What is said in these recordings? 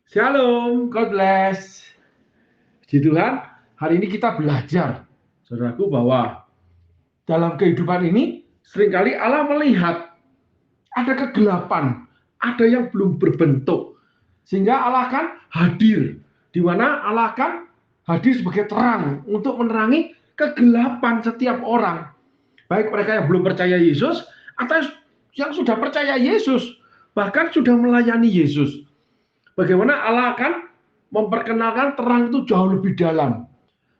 Shalom, God bless. Puji Tuhan, hari ini kita belajar, saudaraku, bahwa dalam kehidupan ini seringkali Allah melihat ada kegelapan, ada yang belum berbentuk. Sehingga Allah akan hadir, di mana Allah akan hadir sebagai terang untuk menerangi kegelapan setiap orang. Baik mereka yang belum percaya Yesus, atau yang sudah percaya Yesus, bahkan sudah melayani Yesus. Bagaimana Allah akan memperkenalkan terang itu jauh lebih dalam.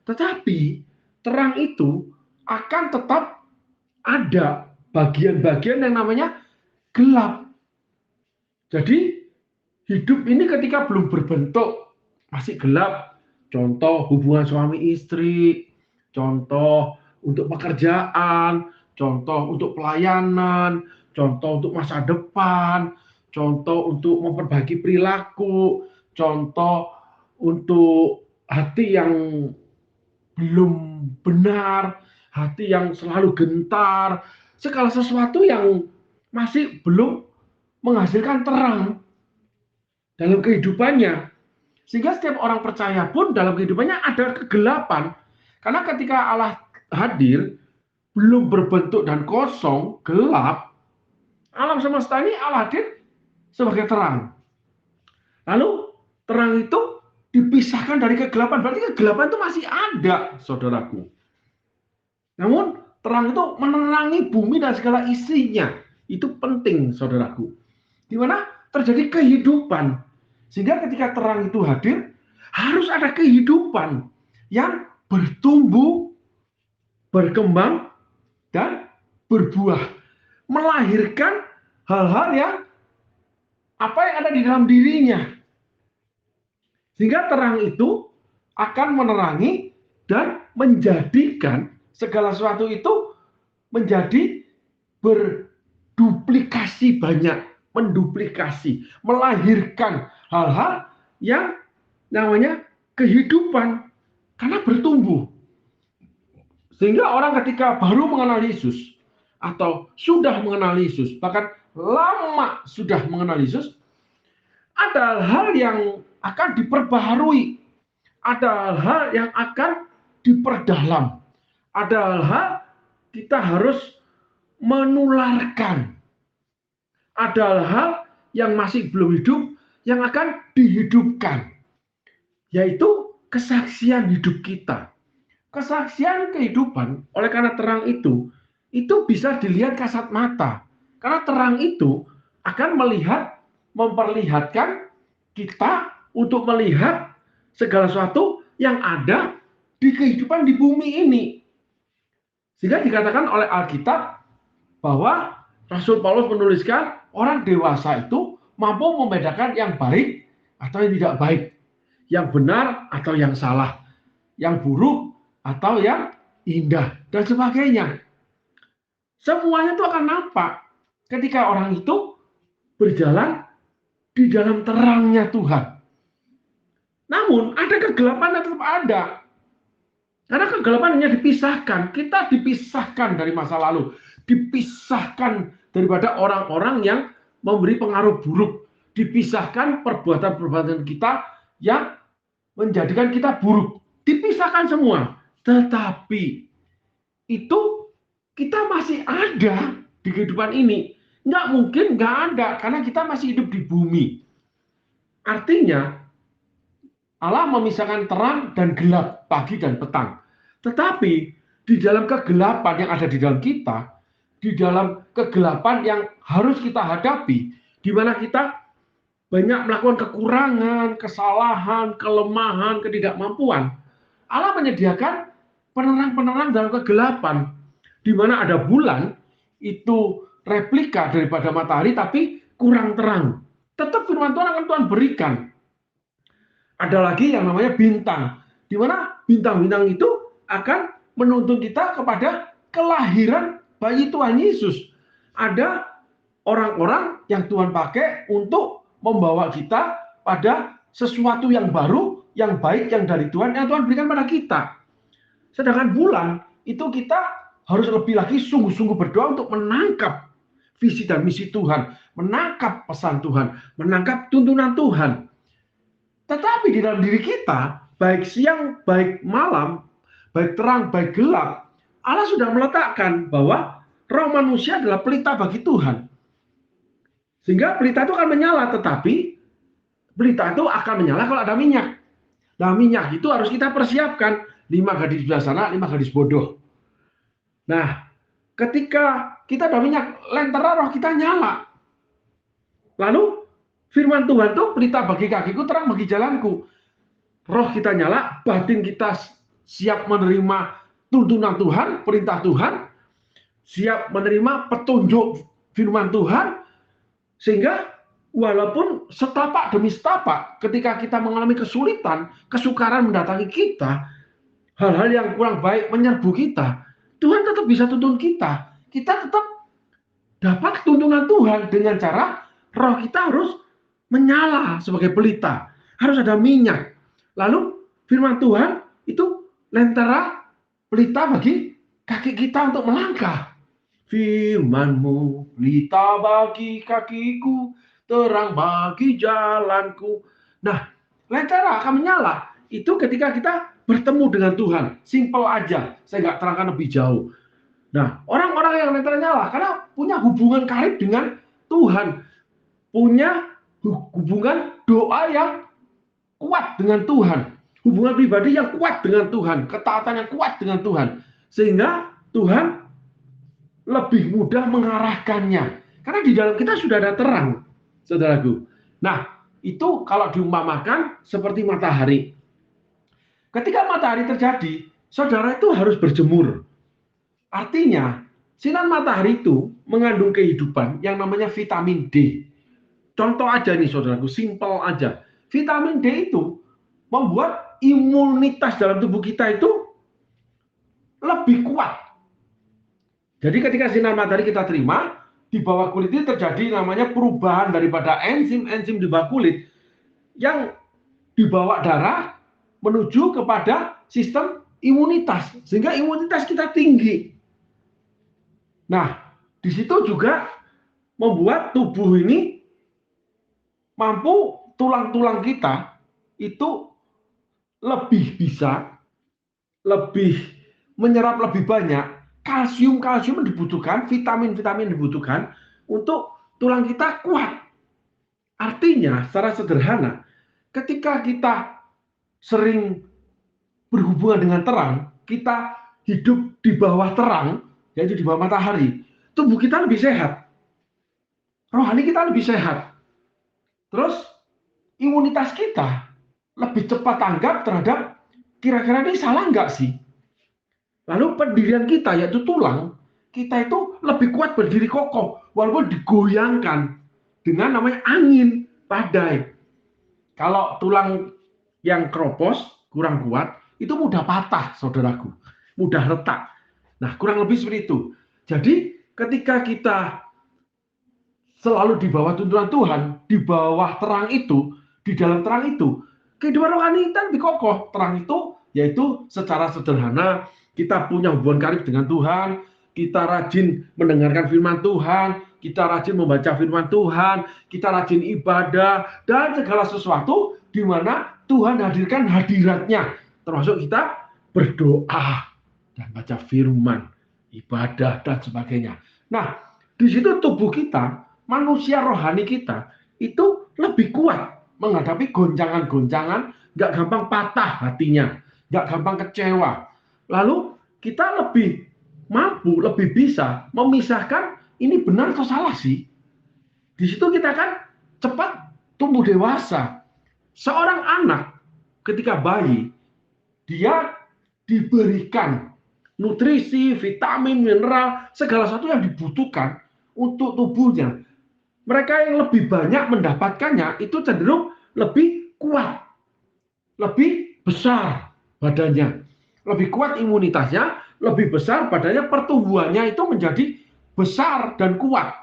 Tetapi terang itu akan tetap ada bagian-bagian yang namanya gelap. Jadi hidup ini ketika belum berbentuk, masih gelap. Contoh hubungan suami istri, contoh untuk pekerjaan, contoh untuk pelayanan, contoh untuk masa depan, contoh untuk memperbaiki perilaku, contoh untuk hati yang belum benar, hati yang selalu gentar, segala sesuatu yang masih belum menghasilkan terang dalam kehidupannya. Sehingga setiap orang percaya pun dalam kehidupannya ada kegelapan. Karena ketika Allah hadir, belum berbentuk dan kosong, gelap, alam semesta ini Allah hadir sebagai terang. Lalu terang itu dipisahkan dari kegelapan. Berarti kegelapan itu masih ada, saudaraku. Namun terang itu menerangi bumi dan segala isinya. Itu penting, saudaraku. Di mana terjadi kehidupan. Sehingga ketika terang itu hadir, harus ada kehidupan yang bertumbuh, berkembang, dan berbuah. Melahirkan hal-hal yang apa yang ada di dalam dirinya. Sehingga terang itu akan menerangi dan menjadikan segala sesuatu itu menjadi berduplikasi banyak, menduplikasi, melahirkan hal-hal yang namanya kehidupan karena bertumbuh. Sehingga orang ketika baru mengenal Yesus atau sudah mengenal Yesus, bahkan lama sudah mengenal Yesus, ada hal yang akan diperbaharui, ada hal yang akan diperdalam, ada hal kita harus menularkan, ada hal yang masih belum hidup yang akan dihidupkan, yaitu kesaksian hidup kita. Kesaksian kehidupan oleh karena terang itu bisa dilihat kasat mata. Karena terang itu akan melihat, memperlihatkan kita untuk melihat segala sesuatu yang ada di kehidupan di bumi ini. Sehingga dikatakan oleh Alkitab bahwa Rasul Paulus menuliskan orang dewasa itu mampu membedakan yang baik atau yang tidak baik, yang benar atau yang salah, yang buruk atau yang indah, dan sebagainya. Semuanya itu akan nampak ketika orang itu berjalan di dalam terangnya Tuhan. Namun ada kegelapan yang tetap ada. Karena kegelapan hanya dipisahkan. Kita dipisahkan dari masa lalu. Dipisahkan daripada orang-orang yang memberi pengaruh buruk. Dipisahkan perbuatan-perbuatan kita yang menjadikan kita buruk. Dipisahkan semua. Tetapi itu kita masih ada di kehidupan ini. Nggak mungkin nggak ada. Karena kita masih hidup di bumi. Artinya Allah memisahkan terang dan gelap, pagi dan petang. Tetapi di dalam kegelapan yang ada di dalam kita, di dalam kegelapan yang harus kita hadapi, di mana kita banyak melakukan kekurangan, kesalahan, kelemahan, ketidakmampuan, Allah menyediakan penerang-penerang dalam kegelapan, di mana ada bulan, itu replika daripada matahari, tapi kurang terang. Tetap firman Tuhan akan Tuhan berikan. Ada lagi yang namanya bintang, di mana bintang-bintang itu akan menuntun kita kepada kelahiran bayi Tuhan Yesus. Ada orang-orang yang Tuhan pakai untuk membawa kita pada sesuatu yang baru, yang baik, yang dari Tuhan, yang Tuhan berikan pada kita. Sedangkan bulan, itu kita harus lebih lagi sungguh-sungguh berdoa untuk menangkap visi dan misi Tuhan, menangkap pesan Tuhan, menangkap tuntunan Tuhan. Tetapi di dalam diri kita, baik siang, baik malam, baik terang, baik gelap, Allah sudah meletakkan bahwa roh manusia adalah pelita bagi Tuhan. Sehingga pelita itu akan menyala, tetapi pelita itu akan menyala kalau ada minyak. Nah, minyak itu harus kita persiapkan. 5 gadis bijaksana, 5 gadis bodoh. Nah, ketika kita ada minyak, lentera roh kita nyala. Lalu firman Tuhan itu pelita bagi kakiku, terang bagi jalanku. Roh kita nyala, batin kita siap menerima tuntunan Tuhan, perintah Tuhan, siap menerima petunjuk firman Tuhan, sehingga walaupun setapak demi setapak, ketika kita mengalami kesulitan, kesukaran mendatangi kita, hal-hal yang kurang baik menyerbu kita, Tuhan tetap bisa tuntun kita. Kita tetap dapat tuntunan Tuhan dengan cara roh kita harus menyala sebagai pelita. Harus ada minyak. Lalu firman Tuhan itu lentera pelita bagi kaki kita untuk melangkah. Firman-Mu pelita bagi kakiku, terang bagi jalanku. Nah, lentera akan menyala. Itu ketika kita bertemu dengan Tuhan. Simple aja, saya nggak terangkan lebih jauh. Nah, orang-orang yang lentera nyala karena punya hubungan karib dengan Tuhan, punya hubungan doa yang kuat dengan Tuhan, hubungan pribadi yang kuat dengan Tuhan, ketaatan yang kuat dengan Tuhan, sehingga Tuhan lebih mudah mengarahkannya. Karena di dalam kita sudah ada terang, saudaraku. Nah, itu kalau diumpamakan seperti matahari. Ketika matahari terjadi, saudara itu harus berjemur. Artinya, sinar matahari itu mengandung kehidupan yang namanya vitamin D. Contoh aja nih saudaraku, simple aja. Vitamin D itu membuat imunitas dalam tubuh kita itu lebih kuat. Jadi ketika sinar matahari kita terima, di bawah kulit itu terjadi namanya perubahan daripada enzim-enzim di bawah kulit yang dibawa darah menuju kepada sistem imunitas, sehingga imunitas kita tinggi. Nah, di situ juga membuat tubuh ini mampu, tulang-tulang kita itu lebih bisa, lebih menyerap lebih banyak kalsium-kalsium yang dibutuhkan, vitamin-vitamin yang dibutuhkan untuk tulang kita kuat. Artinya, secara sederhana, ketika kita sering berhubungan dengan terang, kita hidup di bawah terang, yaitu di bawah matahari, tubuh kita lebih sehat, rohani kita lebih sehat. Terus imunitas kita lebih cepat tanggap terhadap kira-kira ini salah nggak sih? Lalu pendirian kita yaitu tulang, kita itu lebih kuat berdiri kokoh walaupun digoyangkan dengan namanya angin, badai. Kalau tulang yang keropos, kurang kuat, itu mudah patah, saudaraku. Mudah retak. Nah, kurang lebih seperti itu. Jadi, ketika kita selalu di bawah tuntunan Tuhan, di bawah terang itu, di dalam terang itu, kehidupan rohani kita lebih kokoh. Terang itu, yaitu secara sederhana, kita punya hubungan karib dengan Tuhan, kita rajin mendengarkan firman Tuhan, kita rajin membaca firman Tuhan, kita rajin ibadah, dan segala sesuatu di mana Tuhan hadirkan hadiratnya, termasuk kita berdoa dan baca firman, ibadah, dan sebagainya. Nah, di situ tubuh kita, manusia rohani kita, itu lebih kuat menghadapi goncangan-goncangan, nggak gampang patah hatinya, nggak gampang kecewa. Lalu kita lebih mampu, lebih bisa memisahkan ini benar atau salah sih. Di situ kita kan cepat tumbuh dewasa. Seorang anak ketika bayi, dia diberikan nutrisi, vitamin, mineral, segala sesuatu yang dibutuhkan untuk tubuhnya. Mereka yang lebih banyak mendapatkannya itu cenderung lebih kuat, lebih besar badannya, lebih kuat imunitasnya, lebih besar badannya, pertumbuhannya itu menjadi besar dan kuat,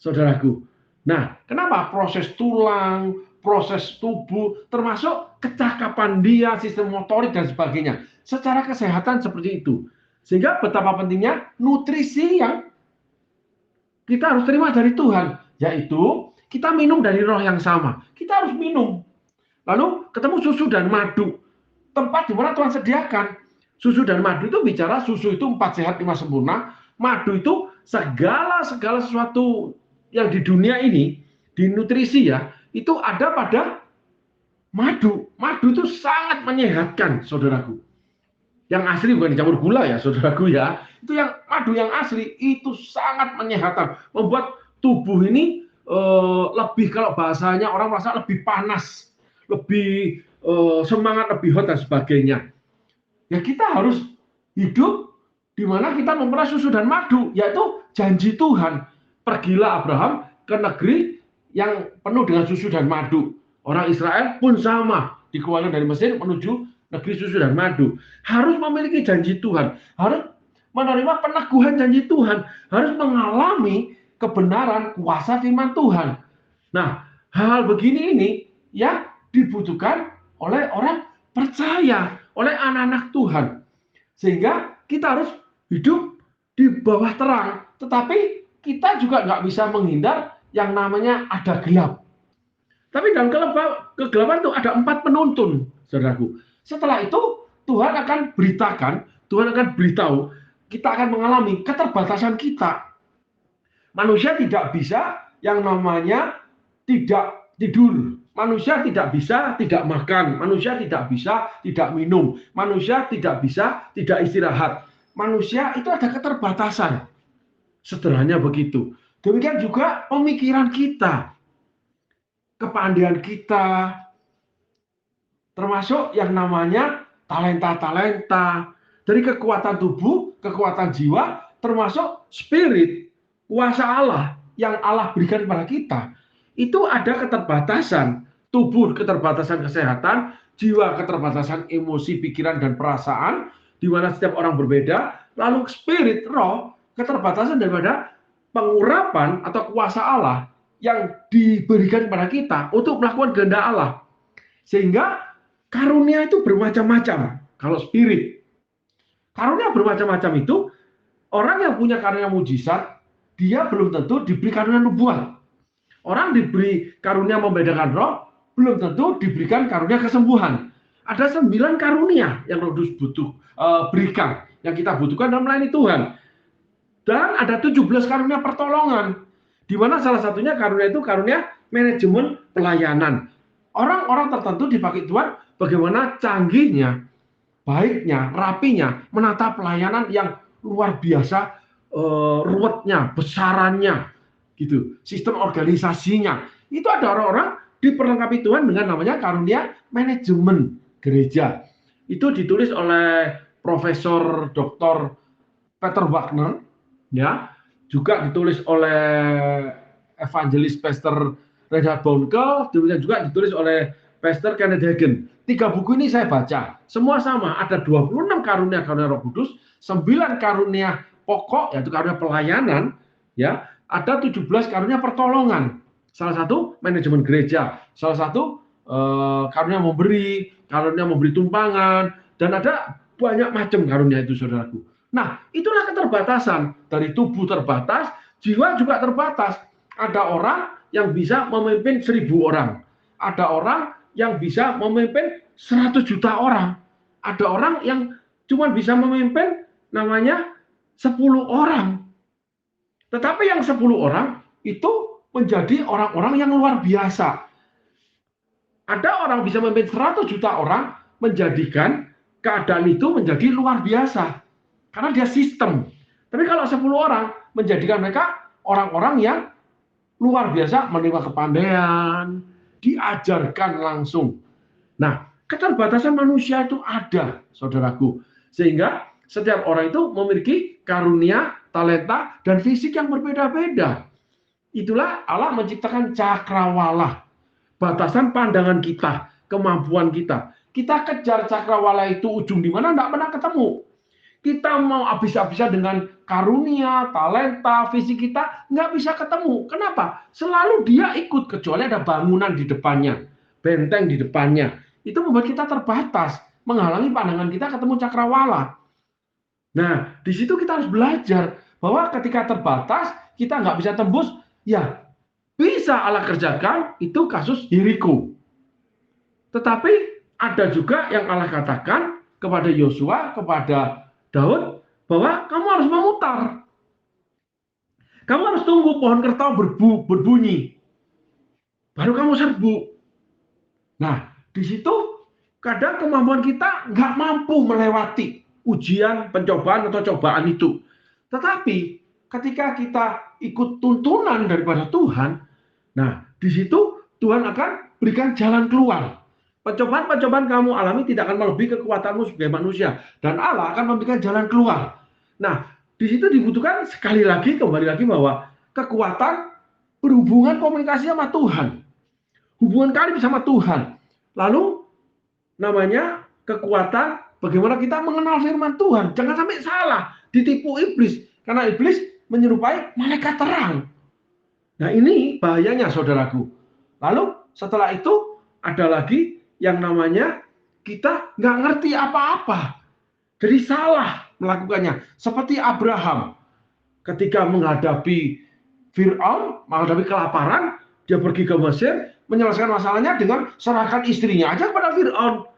saudaraku. Nah, kenapa? Proses tulang, proses tubuh, termasuk kecakapan dia, sistem motorik dan sebagainya. Secara kesehatan seperti itu. Sehingga betapa pentingnya nutrisi yang kita harus terima dari Tuhan, yaitu kita minum dari roh yang sama. Kita harus minum. Lalu ketemu susu dan madu. Tempat di mana Tuhan sediakan. Susu dan madu itu bicara susu itu 4 sehat 5 sempurna. Madu itu segala sesuatu yang di dunia ini, di nutrisi ya, itu ada pada madu. Madu itu sangat menyehatkan, saudaraku. Yang asli bukan dicampur gula ya, saudaraku ya. Itu yang madu yang asli itu sangat menyehatkan, membuat tubuh ini lebih, kalau bahasanya orang merasa lebih panas, lebih semangat, lebih hot dan sebagainya. Ya kita harus hidup di mana kita memperoleh susu dan madu, yaitu janji Tuhan. Pergilah Abraham ke negeri yang penuh dengan susu dan madu. Orang Israel pun sama, dikeluarkan dari Mesir menuju negeri susu dan madu. Harus memiliki janji Tuhan, harus menerima peneguhan janji Tuhan, harus mengalami kebenaran kuasa firman Tuhan. Nah, hal begini ini yang dibutuhkan oleh orang percaya, oleh anak-anak Tuhan. Sehingga kita harus hidup di bawah terang, tetapi kita juga nggak bisa menghindar yang namanya ada gelap. Tapi dalam kegelapan itu ada 4 penuntun, saudaraku. Setelah itu Tuhan akan beritakan, Tuhan akan beritahu, kita akan mengalami keterbatasan kita. Manusia tidak bisa yang namanya tidak tidur. Manusia tidak bisa tidak makan. Manusia tidak bisa tidak minum. Manusia tidak bisa tidak istirahat. Manusia itu ada keterbatasan. Sederhananya begitu. Demikian juga pemikiran kita, kepandaian kita, termasuk yang namanya talenta-talenta, dari kekuatan tubuh, kekuatan jiwa, termasuk spirit, kuasa Allah yang Allah berikan kepada kita. Itu ada keterbatasan, tubuh keterbatasan kesehatan, jiwa keterbatasan emosi, pikiran, dan perasaan, di mana setiap orang berbeda, lalu spirit, roh, keterbatasan daripada pengurapan atau kuasa Allah yang diberikan kepada kita untuk melakukan kehendak Allah. Sehingga karunia itu bermacam-macam. Kalau spirit, karunia bermacam-macam itu, orang yang punya karunia mujizat, dia belum tentu diberi karunia nubuat. Orang diberi karunia membedakan roh, belum tentu diberikan karunia kesembuhan. Ada 9 karunia yang Roh Kudus berikan, yang kita butuhkan dalam melayani Tuhan. Dan ada 17 karunia pertolongan, di mana salah satunya karunia itu karunia manajemen pelayanan. Orang-orang tertentu dipakai Tuhan bagaimana canggihnya, baiknya, rapinya menata pelayanan yang luar biasa, ruwetnya, besarannya, gitu, sistem organisasinya. Itu ada orang-orang diperlengkapi Tuhan dengan namanya karunia manajemen gereja. Itu ditulis oleh Profesor Dr. Peter Wagner, ya, juga ditulis oleh evangelis Pastor Reinhard Bonnke, demikian juga ditulis oleh Pastor Kenneth Hagin. 3 buku ini saya baca, semua sama, ada 26 karunia Roh Kudus, 9 karunia pokok, yaitu karunia pelayanan, ya, ada 17 karunia pertolongan. Salah satu manajemen gereja, salah satu karunia memberi tumpangan, dan ada banyak macam karunia itu, saudaraku. Nah, itulah keterbatasan. Dari tubuh terbatas, jiwa juga terbatas. Ada orang yang bisa memimpin 1000 orang. Ada orang yang bisa memimpin 100 juta orang. Ada orang yang cuma bisa memimpin namanya 10 orang. Tetapi yang 10 orang itu menjadi orang-orang yang luar biasa. Ada orang bisa memimpin 100 juta orang, menjadikan keadaan itu menjadi luar biasa. Karena dia sistem. Tapi kalau 10 orang, menjadikan mereka orang-orang yang luar biasa, menerima kepandaian, diajarkan langsung. Nah, keterbatasan manusia itu ada, saudaraku. Sehingga setiap orang itu memiliki karunia, talenta, dan fisik yang berbeda-beda. Itulah Allah menciptakan cakrawala. Batasan pandangan kita, kemampuan kita. Kita kejar cakrawala itu ujung di mana, tidak pernah ketemu. Kita mau habis-habisan dengan karunia, talenta, fisik kita, nggak bisa ketemu. Kenapa? Selalu dia ikut, kecuali ada bangunan di depannya, benteng di depannya. Itu membuat kita terbatas, menghalangi pandangan kita ketemu cakrawala. Nah, di situ kita harus belajar bahwa ketika terbatas, kita nggak bisa tembus, ya bisa Allah kerjakan, itu kasus Yeriko. Tetapi ada juga yang Allah katakan kepada Yosua, kepada Daud, bahwa kamu harus memutar. Kamu harus tunggu pohon kertau berbunyi. Baru kamu serbu. Nah, di situ kadang kemampuan kita nggak mampu melewati ujian, pencobaan, atau cobaan itu. Tetapi ketika kita ikut tuntunan daripada Tuhan, nah di situ Tuhan akan berikan jalan keluar. Pencobaan-pencobaan kamu alami tidak akan melebihi kekuatanmu sebagai manusia. Dan Allah akan memberikan jalan keluar. Nah, di situ dibutuhkan kembali lagi bahwa kekuatan berhubungan komunikasi sama Tuhan. Hubungan kami sama Tuhan. Lalu namanya kekuatan bagaimana kita mengenal firman Tuhan. Jangan sampai salah, ditipu iblis. Karena iblis menyerupai malaikat terang. Nah ini bahayanya saudaraku. Lalu setelah itu ada lagi yang namanya kita nggak ngerti apa-apa. Jadi salah melakukannya. Seperti Abraham ketika menghadapi Fir'aun, menghadapi kelaparan, dia pergi ke Mesir, menyelesaikan masalahnya dengan serahkan istrinya aja kepada Fir'aun.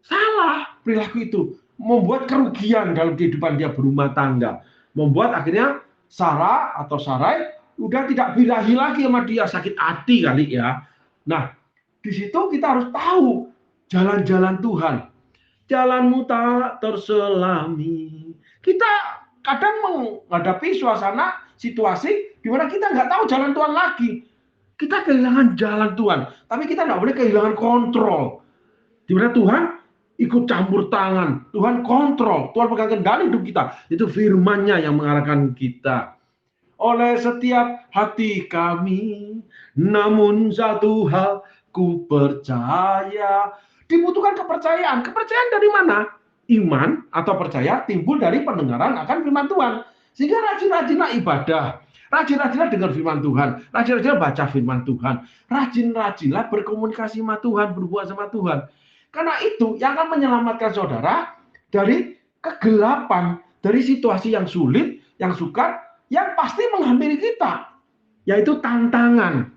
Salah perilaku itu. Membuat kerugian dalam kehidupan dia berumah tangga. Membuat akhirnya Sarah atau Sarai udah tidak birahi lagi sama dia, sakit hati kali ya. Nah, di situ kita harus tahu jalan-jalan Tuhan. Jalanmu tak terselami. Kita kadang menghadapi suasana situasi di mana kita nggak tahu jalan Tuhan lagi. Kita kehilangan jalan Tuhan, tapi kita nggak boleh kehilangan kontrol. Di mana Tuhan ikut campur tangan, Tuhan kontrol, Tuhan pegang kendali hidup kita. Itu firman-Nya yang mengarahkan kita. Oleh setiap hati kami, namun satu hal ku percaya. Dibutuhkan kepercayaan. Kepercayaan dari mana? Iman atau percaya timbul dari pendengaran akan firman Tuhan. Sehingga rajin-rajinlah ibadah. Rajin-rajinlah dengar firman Tuhan. Rajin-rajinlah baca firman Tuhan. Rajin-rajinlah berkomunikasi sama Tuhan, berhubungan sama Tuhan. Karena itu yang akan menyelamatkan saudara dari kegelapan, dari situasi yang sulit, yang sukar, yang pasti menghampiri kita, yaitu tantangan.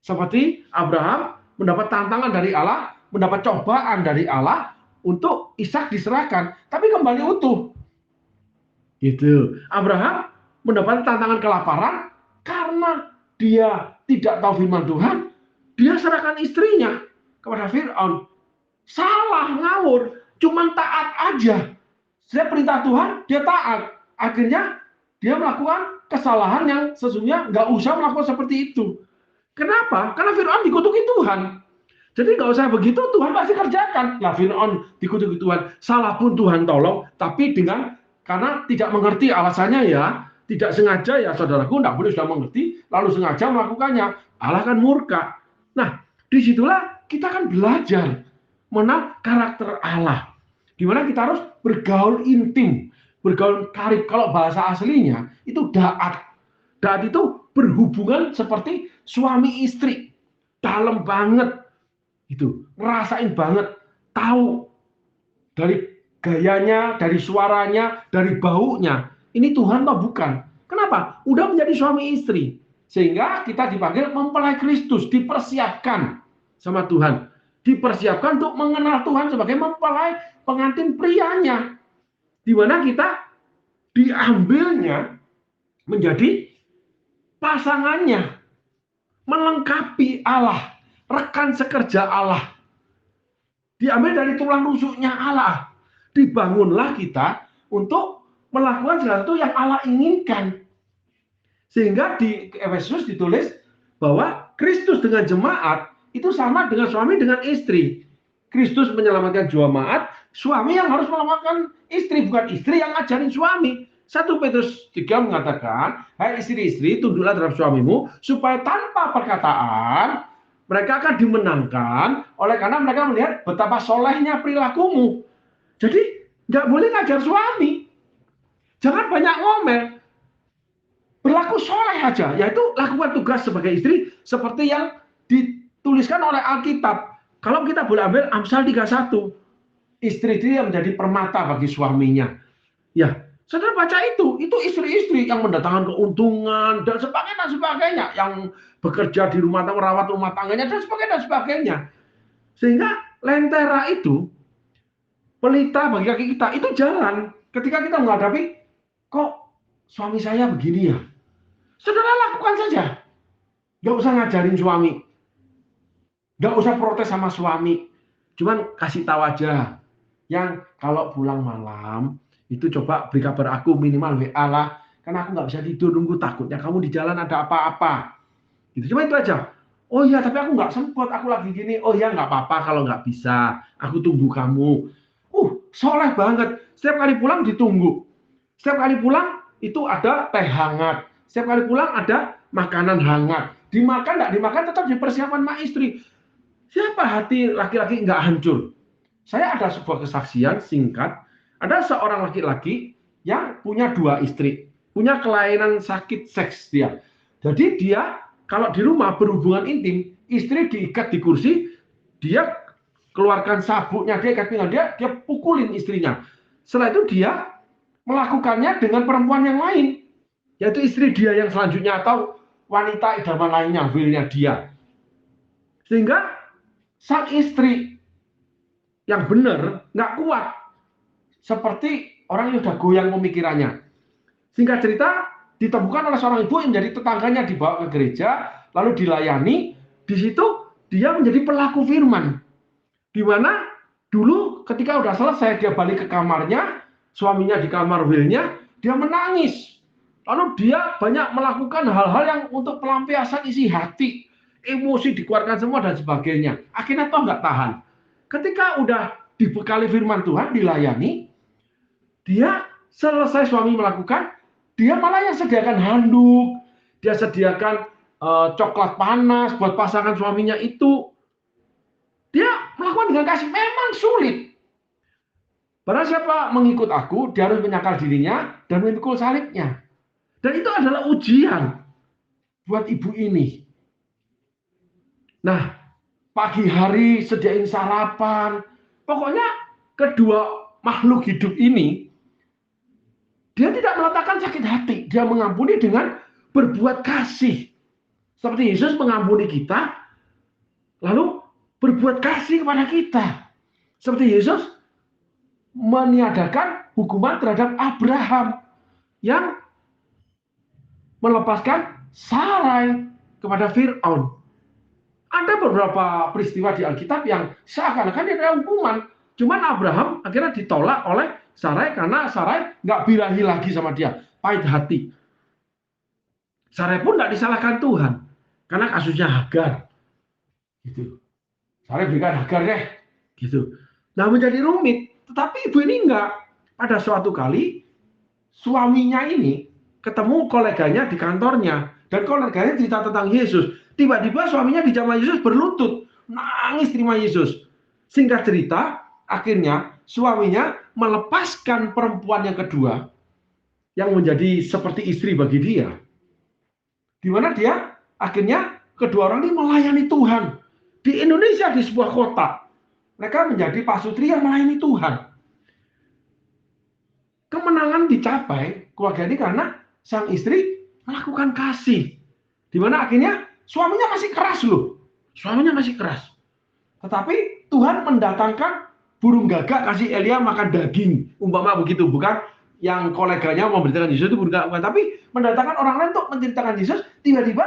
Seperti Abraham mendapat tantangan dari Allah, mendapat cobaan dari Allah untuk Ishak diserahkan, tapi kembali utuh. Gitu. Abraham mendapat tantangan kelaparan karena dia tidak tahu firman Tuhan, dia serahkan istrinya kepada Fir'aun. Salah, ngawur, cuman taat aja. Setiap perintah Tuhan, dia taat. Akhirnya dia melakukan kesalahan yang sesungguhnya nggak usah melakukan seperti itu. Kenapa? Karena Fir'aun dikutuki Tuhan. Jadi nggak usah begitu, Tuhan pasti kerjakan. Lah Fir'aun dikutuki Tuhan, salah pun Tuhan tolong, tapi karena tidak mengerti alasannya ya, tidak sengaja ya saudaraku, nggak boleh sudah mengerti, lalu sengaja melakukannya, Allah kan murka. Nah, disitulah kita kan belajar mengenal karakter Allah. Dimana kita harus bergaul intim, bergaul karib. Kalau bahasa aslinya itu da'at. Da'at itu berhubungan seperti suami istri. Dalam banget. Itu, ngerasain banget. Tahu dari gayanya, dari suaranya, dari baunya. Ini Tuhan atau bukan? Kenapa? Udah menjadi suami istri. Sehingga kita dipanggil mempelai Kristus, dipersiapkan sama Tuhan. Dipersiapkan untuk mengenal Tuhan sebagai mempelai pengantin prianya, di mana kita diambilnya menjadi pasangannya, melengkapi Allah, rekan sekerja Allah, diambil dari tulang rusuknya Allah, dibangunlah kita untuk melakukan sesuatu yang Allah inginkan. Sehingga di Efesus ditulis bahwa Kristus dengan jemaat itu sama dengan suami dengan istri. Kristus menyelamatkan jemaat, suami yang harus menyelamatkan istri, bukan istri yang ngajarin suami. 1 Petrus 3 mengatakan, hai istri-istri, tunduklah terhadap suamimu, supaya tanpa perkataan, mereka akan dimenangkan, oleh karena mereka melihat betapa solehnya perilakumu. Jadi, nggak boleh ngajar suami. Jangan banyak ngomel. Berlaku soleh aja, yaitu lakukan tugas sebagai istri, seperti yang dituliskan oleh Alkitab. Kalau kita boleh ambil Amsal 31, istri itu yang menjadi permata bagi suaminya. Ya, saudara baca itu istri-istri yang mendatangkan keuntungan dan sebagainya, yang bekerja di rumah tangga, merawat rumah tangganya dan sebagainya. Sehingga lentera itu, pelita bagi kaki kita, itu jalan. Ketika kita menghadapi, kok suami saya begini ya? Saudara lakukan saja. Nggak usah ngajarin suami. Nggak usah protes sama suami. Cuman kasih tahu aja. Yang kalau pulang malam, itu coba beri kabar aku minimal WA lah. Karena aku nggak bisa tidur, nunggu takutnya kamu di jalan ada apa-apa. Gitu. Cuma itu aja. Oh iya, tapi aku nggak sempat, aku lagi gini. Oh iya, nggak apa-apa kalau nggak bisa. Aku tunggu kamu. Soleh banget. Setiap kali pulang ditunggu. Setiap kali pulang itu ada teh hangat. Setiap kali pulang ada makanan hangat. Dimakan nggak dimakan tetap dipersiapkan sama istri. Siapa hati laki-laki nggak hancur? Saya ada sebuah kesaksian singkat. Ada seorang laki-laki yang punya 2 istri. Punya kelainan sakit seks dia. Jadi dia kalau di rumah berhubungan intim, istri diikat di kursi, dia keluarkan sabuknya, dia ikat pinggang dia pukulin istrinya. Setelah itu dia melakukannya dengan perempuan yang lain, yaitu istri dia yang selanjutnya atau wanita idaman lainnya, wilnya dia. Sehingga sang istri yang benar nggak kuat, seperti orang yang sudah goyang pemikirannya. Singkat cerita, ditemukan oleh seorang ibu yang menjadi tetangganya, dibawa ke gereja, lalu dilayani. Di situ dia menjadi pelaku firman. Di mana dulu ketika udah selesai dia balik ke kamarnya, suaminya di kamar willnya, dia menangis. Lalu dia banyak melakukan hal-hal yang untuk pelampiasan isi hati, emosi dikeluarkan semua dan sebagainya. Akhirnya toh nggak tahan. Ketika udah dibekali firman Tuhan, dilayani, dia selesai suami melakukan, dia malah yang sediakan handuk, dia sediakan coklat panas buat pasangan suaminya itu. Dia melakukan dengan kasih. Memang sulit. Barang siapa mengikut aku, dia harus menyangkal dirinya dan memikul salibnya. Dan itu adalah ujian buat ibu ini. Nah, pagi hari sediain sarapan. Pokoknya kedua makhluk hidup ini, dia tidak meletakkan sakit hati. Dia mengampuni dengan berbuat kasih. Seperti Yesus mengampuni kita, lalu berbuat kasih kepada kita. Seperti Yesus meniadakan hukuman terhadap Abraham yang melepaskan Sarai kepada Fir'aun. Ada beberapa peristiwa di Alkitab yang seakan-akan dia ada hukuman. Cuman Abraham akhirnya ditolak oleh Sarai karena Sarai nggak birahi lagi sama dia, pahit hati. Sarai pun nggak disalahkan Tuhan karena kasusnya Hagar. Gitu. Sarai berikan Hagar deh. Gitu. Nah menjadi rumit. Tetapi ibu ini enggak. Pada suatu kali suaminya ini ketemu koleganya di kantornya dan koleganya cerita tentang Yesus. Tiba-tiba suaminya di zaman Yesus berlutut, nangis terima Yesus. Singkat cerita, akhirnya suaminya melepaskan perempuan yang kedua yang menjadi seperti istri bagi dia. Di mana dia akhirnya kedua orang ini melayani Tuhan. Di Indonesia di sebuah kota, mereka menjadi pasutri yang melayani Tuhan. Kemenangan dicapai keluarga ini karena sang istri melakukan kasih. Di mana akhirnya suaminya masih keras loh. Suaminya masih keras. Tetapi Tuhan mendatangkan burung gagak kasih Elia makan daging. Umpama begitu, bukan yang koleganya memberitakan Yesus itu bukan, tapi mendatangkan orang lain untuk menceritakan Yesus. Tiba-tiba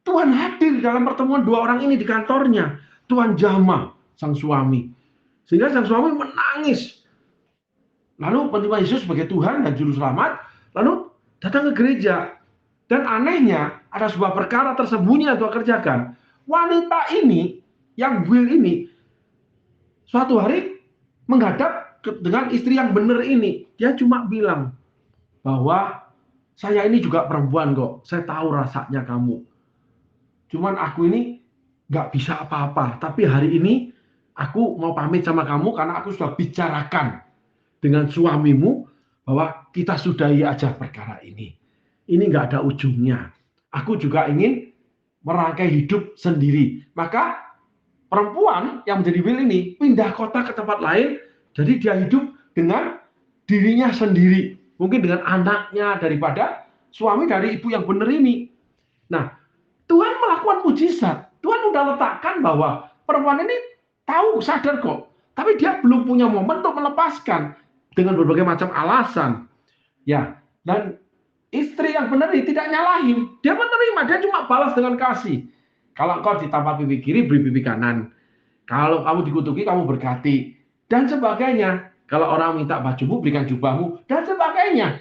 Tuhan hadir dalam pertemuan dua orang ini di kantornya. Tuhan jamah sang suami. Sehingga sang suami menangis. Lalu menerima Yesus sebagai Tuhan dan Juru Selamat. Lalu datang ke gereja. Dan anehnya, ada sebuah perkara tersembunyi yang Tuhan kerjakan. Wanita ini, yang Will ini, suatu hari menghadap dengan istri yang benar ini. Dia cuma bilang bahwa saya ini juga perempuan kok. Saya tahu rasanya kamu. Cuman aku ini nggak bisa apa-apa. Tapi hari ini aku mau pamit sama kamu karena aku sudah bicarakan dengan suamimu bahwa kita sudahi aja perkara ini. Ini nggak ada ujungnya. Aku juga ingin merangkai hidup sendiri. Maka perempuan yang menjadi Will ini pindah kota ke tempat lain. Jadi dia hidup dengan dirinya sendiri. Mungkin dengan anaknya daripada suami dari ibu yang benar ini. Nah, Tuhan melakukan mujizat. Tuhan udah letakkan bahwa perempuan ini tahu, sadar kok. Tapi dia belum punya momen untuk melepaskan dengan berbagai macam alasan. Ya, dan istri yang benar ini tidak nyalahin. Dia menerima, dia cuma balas dengan kasih. Kalau kau ditampar pipi kiri, beri pipi kanan. Kalau kamu dikutuki, kamu berkati. Dan sebagainya. Kalau orang minta bajumu, berikan jubahmu. Dan sebagainya.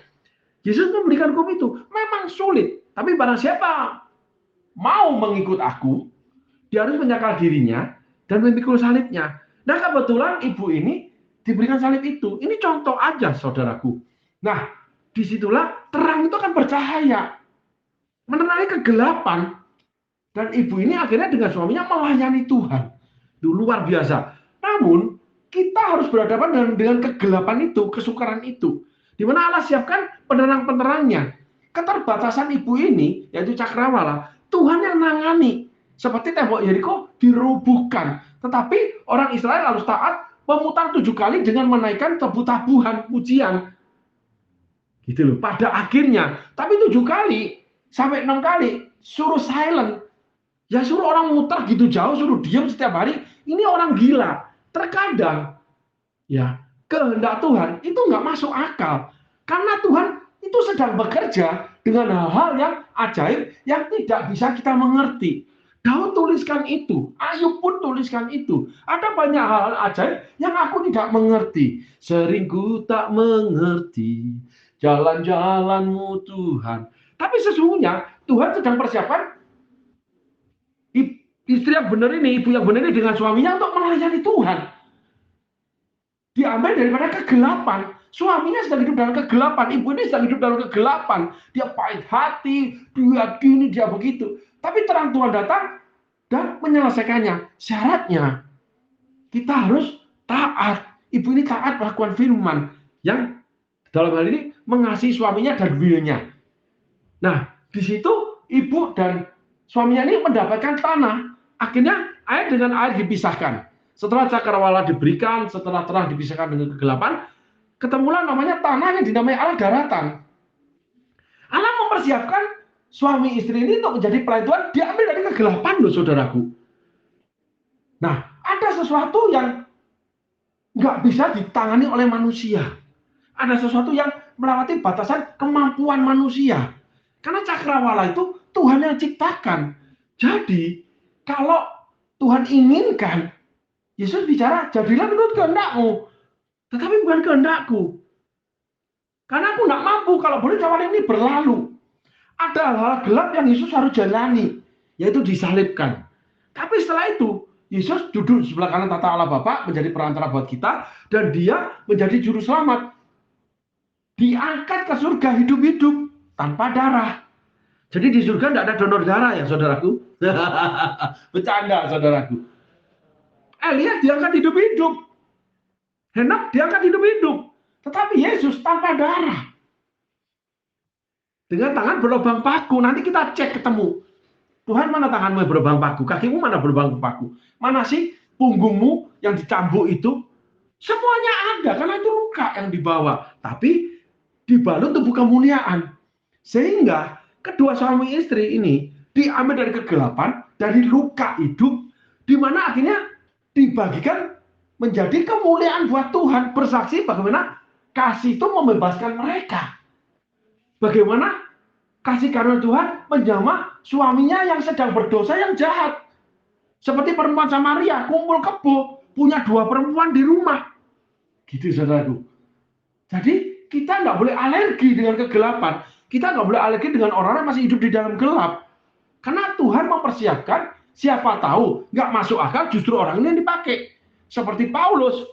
Yesus memberikan hukum itu. Memang sulit. Tapi barang siapa mau mengikut aku, dia harus menyangkal dirinya dan memikul salibnya. Nah, kebetulan ibu ini diberikan salib itu. Ini contoh aja, saudaraku. Nah, disitulah terang itu akan bercahaya, menerangi kegelapan. Dan ibu ini akhirnya dengan suaminya melayani Tuhan. Itu luar biasa. Namun, kita harus berhadapan dengan kegelapan itu, kesukaran itu. Di mana Allah siapkan penerang-penerangnya. Keterbatasan ibu ini, yaitu cakrawala, Tuhan yang nangani. Seperti tembok Yeriko dirubuhkan. Tetapi orang Israel harus taat memutar 7 kali dengan menaikkan tebu-tabuhan, pujian. Gitu loh. Pada akhirnya, tapi 7 kali sampai 6 kali suruh silent. Ya suruh orang muter gitu jauh, suruh diam setiap hari. Ini orang gila. Terkadang ya kehendak Tuhan itu nggak masuk akal. Karena Tuhan itu sedang bekerja dengan hal-hal yang ajaib yang tidak bisa kita mengerti. Daud tuliskan itu, Ayub pun tuliskan itu. Ada banyak hal-hal ajaib yang aku tidak mengerti. Sering ku tak mengerti jalan-jalanmu Tuhan. Tapi sesungguhnya Tuhan sedang persiapkan istri yang benar ini, ibu yang benar ini dengan suaminya untuk melayani Tuhan. Diambil daripada kegelapan. Suaminya sedang hidup dalam kegelapan, ibu ini sedang hidup dalam kegelapan. Dia pahit hati, dia gini, dia begitu. Tapi terang Tuhan datang dan menyelesaikannya. Syaratnya kita harus taat. Ibu ini taat melakukan firman yang dalam hal ini mengasihi suaminya dan willnya. Nah, di situ ibu dan suaminya ini mendapatkan tanah. Akhirnya air dengan air dipisahkan. Setelah cakrawala diberikan, setelah terang dipisahkan dengan kegelapan, ketemulah namanya tanah yang dinamai Allah daratan. Allah mempersiapkan suami istri ini untuk menjadi pelayan Tuhan, diambil dari kegelapan loh saudaraku. Nah, ada sesuatu yang nggak bisa ditangani oleh manusia. Ada sesuatu yang melewati batasan kemampuan manusia. Karena cakrawala itu Tuhan yang ciptakan. Jadi, kalau Tuhan inginkan, Yesus bicara, jadilah menurut kehendakmu. Tetapi bukan kehendakku. Karena aku tidak mampu, kalau boleh zaman ini berlalu. Ada hal-hal gelap yang Yesus harus jalani, yaitu disalibkan. Tapi setelah itu, Yesus duduk di sebelah kanan tata Allah Bapa, menjadi perantara buat kita, dan dia menjadi juru selamat. Diangkat ke surga hidup-hidup, tanpa darah. Jadi di surga tidak ada donor darah ya saudaraku. Bercanda saudaraku. Elia diangkat hidup-hidup. Henok diangkat hidup-hidup. Tetapi Yesus tanpa darah. Dengan tangan berlubang paku. Nanti kita cek ketemu. Tuhan, mana tanganmu yang berlubang paku? Kakimu mana berlubang paku? Mana sih punggungmu yang dicambuk itu? Semuanya ada. Karena itu luka yang dibawa. Tapi dibalut tubuh kemuliaan. Sehingga kedua suami istri ini diambil dari kegelapan, dari luka hidup, di mana akhirnya dibagikan menjadi kemuliaan buat Tuhan. Bersaksi bagaimana kasih itu membebaskan mereka. Bagaimana kasih karunia Tuhan menjamah suaminya yang sedang berdosa, yang jahat. Seperti perempuan Samaria, kumpul kebo, punya 2 perempuan di rumah. Gitu saudaraku. Jadi kita nggak boleh alergi dengan kegelapan. Kita nggak boleh alergi dengan orang yang masih hidup di dalam gelap. Karena Tuhan mempersiapkan, siapa tahu nggak masuk akal justru orang ini yang dipakai. Seperti Paulus.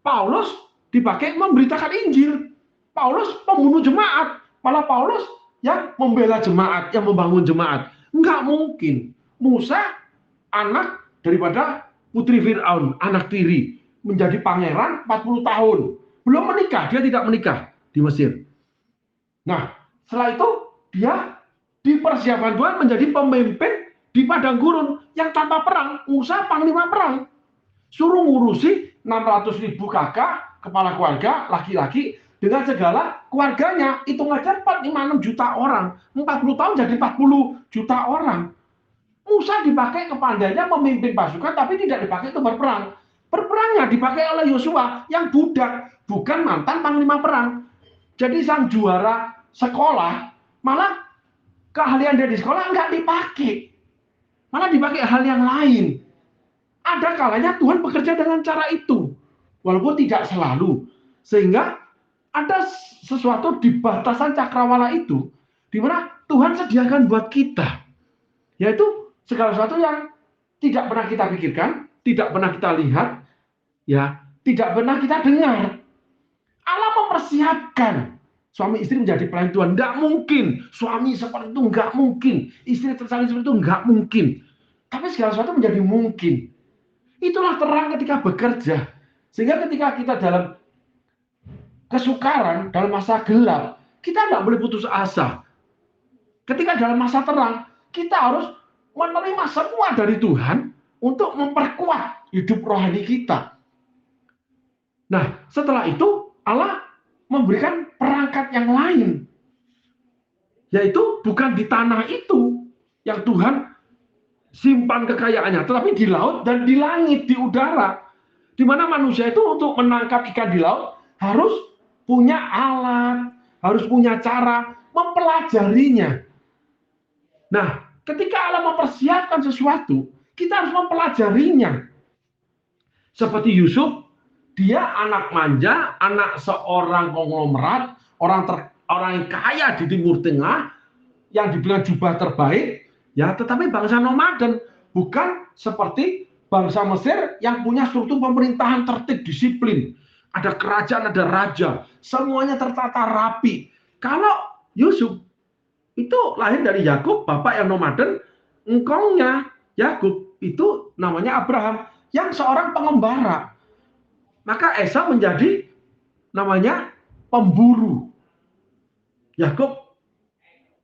Paulus dipakai memberitakan Injil. Paulus pembunuh jemaat. Malah Paulus yang membela jemaat, yang membangun jemaat. Nggak mungkin. Musa, anak daripada putri Fir'aun, anak tiri, menjadi pangeran 40 tahun. Belum menikah, dia tidak menikah di Mesir. Nah, setelah itu dia dipersiapkan Tuhan menjadi pemimpin di padang gurun yang tanpa perang. Musa panglima perang. Suruh ngurusi 600.000 kakak, kepala keluarga, laki-laki, dengan segala keluarganya. Hitung aja 4-5-6 juta orang. 40 tahun jadi 40 juta orang. Musa dipakai kepandainya memimpin pasukan, tapi tidak dipakai untuk berperang. Berperangnya dipakai oleh Yosua yang budak, bukan mantan panglima perang. Jadi sang juara sekolah, malah keahlian dia di sekolah nggak dipakai. Malah dipakai hal yang lain. Ada kalanya Tuhan bekerja dengan cara itu. Walaupun tidak selalu. Sehingga ada sesuatu di batasan cakrawala itu, di mana Tuhan sediakan buat kita. Yaitu segala sesuatu yang tidak pernah kita pikirkan, tidak pernah kita lihat, ya, tidak pernah kita dengar. Allah mempersiapkan suami istri menjadi pelayan Tuhan. Nggak mungkin suami seperti itu, nggak mungkin istri tersalin seperti itu, nggak mungkin. Tapi segala sesuatu menjadi mungkin. Itulah terang ketika bekerja. Sehingga ketika kita dalam kesukaran, dalam masa gelap, kita nggak boleh putus asa. Ketika dalam masa terang, kita harus menerima semua dari Tuhan untuk memperkuat hidup rohani kita. Nah, setelah itu Allah memberikan perangkat yang lain. Yaitu bukan di tanah itu yang Tuhan simpan kekayaannya, tetapi di laut dan di langit, di udara. Di mana manusia itu untuk menangkap ikan di laut harus punya alat, harus punya cara, mempelajarinya. Nah, ketika Allah mempersiapkan sesuatu, kita harus mempelajarinya. Seperti Yusuf, dia anak manja, anak seorang konglomerat, orang yang kaya di Timur Tengah, yang dibilang jubah terbaik, ya, tetapi bangsa nomaden, bukan seperti bangsa Mesir yang punya struktur pemerintahan tertib, disiplin. Ada kerajaan, ada raja, semuanya tertata rapi. Kalau Yusuf itu lahir dari Yakub, bapak yang nomaden, engkongnya Yakub itu namanya Abraham, yang seorang pengembara. Maka Esau menjadi namanya pemburu. Yakub